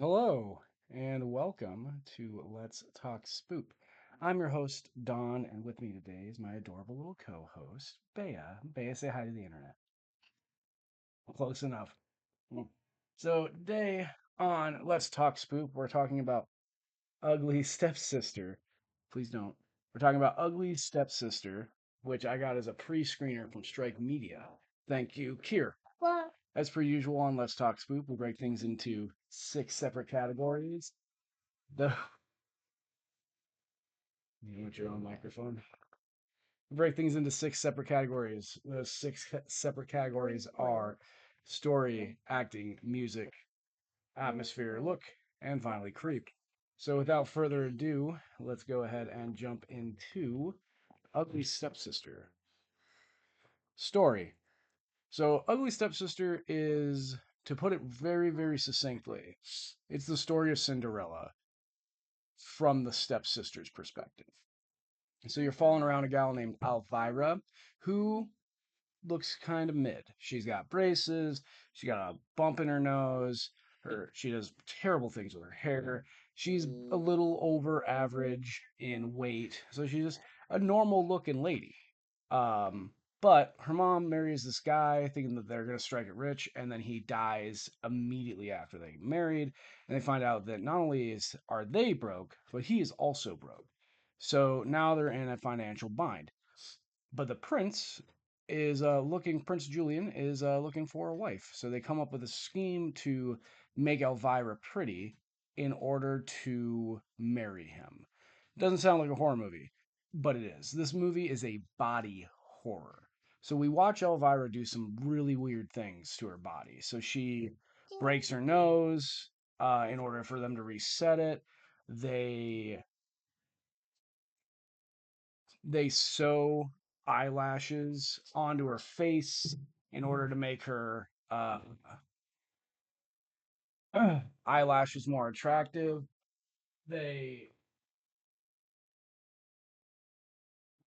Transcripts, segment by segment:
Hello and welcome to Let's Talk Spoop. I'm your host, Don, and with me today is my adorable little co host, Bea. Bea, say hi to the internet. Close enough. Mm. So, today on Let's Talk Spoop, we're talking about Ugly Stepsister. Please don't. We're talking about Ugly Stepsister, which I got as a pre screener from Strike Media. Thank you, Kier. As per usual on Let's Talk Spoop, we break things into six separate categories. The You want your own microphone? Break things into six separate categories. Those separate categories are story, acting, music, atmosphere, look, and finally creep. So without further ado, let's go ahead and jump into Ugly Stepsister. Story. So Ugly Stepsister is, to put it very, very succinctly, it's the story of Cinderella from the stepsister's perspective. So you're following around a gal named Elvira who looks kind of mid. She's got braces, she got a bump in her nose, she does terrible things with her hair. She's a little over average in weight, so she's just a normal looking lady. Um, but her mom marries this guy thinking that they're gonna strike it rich, and then he dies immediately after they get married, and they find out that not only are they broke, but he is also broke. So now they're in a financial bind. But the prince is Prince Julian is looking for a wife. So they come up with a scheme to make Elvira pretty in order to marry him. Doesn't sound like a horror movie, but it is. This movie is a body horror. So we watch Elvira do some really weird things to her body. So she breaks her nose in order for them to reset it. They they sew eyelashes onto her face in order to make her eyelashes more attractive. They,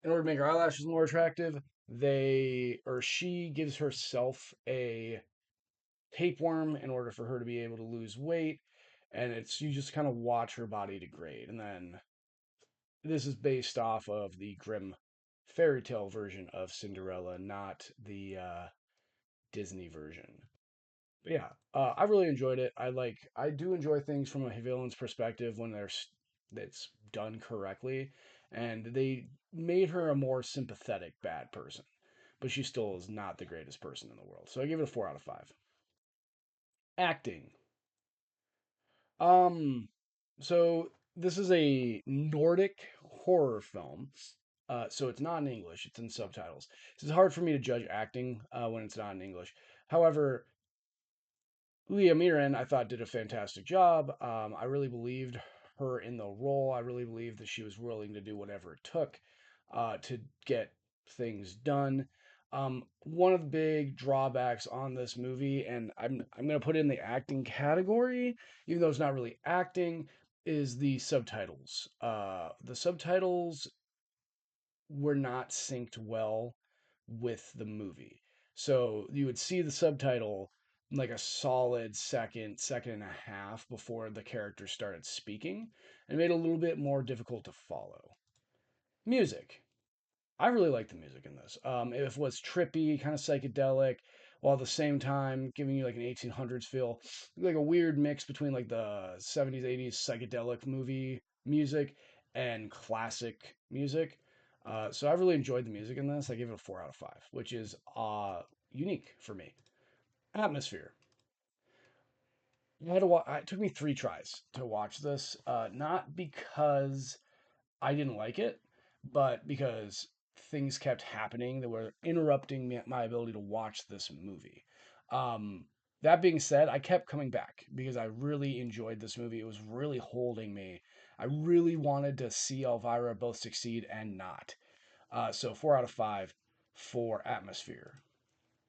in order to make her eyelashes more attractive, she gives herself a tapeworm in order for her to be able to lose weight. And you just kind of watch her body degrade. And then this is based off of the grim fairy tale version of Cinderella, not the Disney version. But yeah, I really enjoyed it. I do enjoy things from a villain's perspective when that's done correctly, and they made her a more sympathetic bad person, but she still is not the greatest person in the world. So I give it a 4 out of 5. Acting. Um, so this is a Nordic horror film. So it's not in English; it's in subtitles. It's hard for me to judge acting when it's not in English. However, Leah Miran, I thought, did a fantastic job. I really believed her in the role. I really believed that she was willing to do whatever it took to get things done. One of the big drawbacks on this movie, and I'm going to put it in the acting category, even though it's not really acting, is the subtitles. The subtitles were not synced well with the movie. So you would see the subtitle like a solid second and a half before the character started speaking, and made it a little bit more difficult to follow. Music. I really like the music in this. It was trippy, kind of psychedelic, while at the same time giving you like an 1800s feel, like a weird mix between like the 70s, 80s psychedelic movie music and classic music. So I really enjoyed the music in this. I gave it a 4 out of 5, which is unique for me. Atmosphere. It took me 3 tries to watch this, not because I didn't like it, but because things kept happening that were interrupting my ability to watch this movie. Um, that being said, I kept coming back because I really enjoyed this movie. It was really holding me. I really wanted to see Elvira both succeed and not. So 4 out of 5 for atmosphere.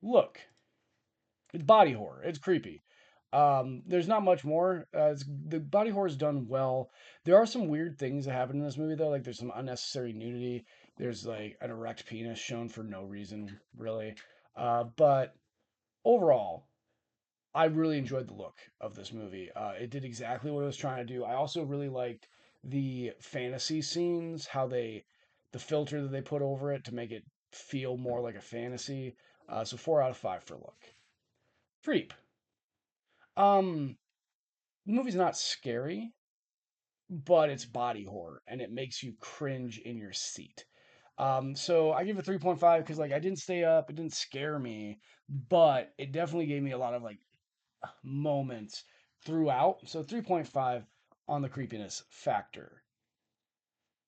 Look, it's body horror. It's creepy. There's not much more. The body horror is done well. There are some weird things that happen in this movie, though. Like there's some unnecessary nudity. There's like an erect penis shown for no reason, really. But overall, I really enjoyed the look of this movie. It did exactly what it was trying to do. I also really liked the fantasy scenes, how the filter that they put over it to make it feel more like a fantasy. So 4 out of 5 for look. Creep. Um, the movie's not scary, but it's body horror and it makes you cringe in your seat. So I give it 3.5 because like I didn't stay up, it didn't scare me, but it definitely gave me a lot of like moments throughout. So 3.5 on the creepiness factor.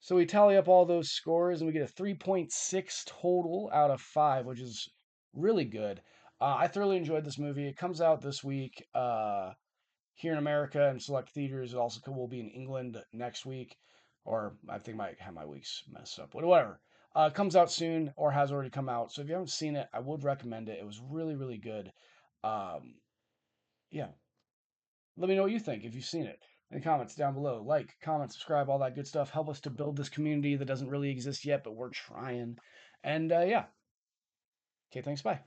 So we tally up all those scores and we get a 3.6 total out of 5, which is really good. I thoroughly enjoyed this movie. It comes out this week here in America and select theaters. It also will be in England next week, or I think I might have my weeks messed up, but whatever. Comes out soon or has already come out. So if you haven't seen it, I would recommend it. It was really, really good. Um, yeah, let me know what you think if you've seen it in the comments down below. Like, comment, subscribe, all that good stuff. Help us to build this community that doesn't really exist yet, but we're trying. And yeah, okay, thanks. Bye.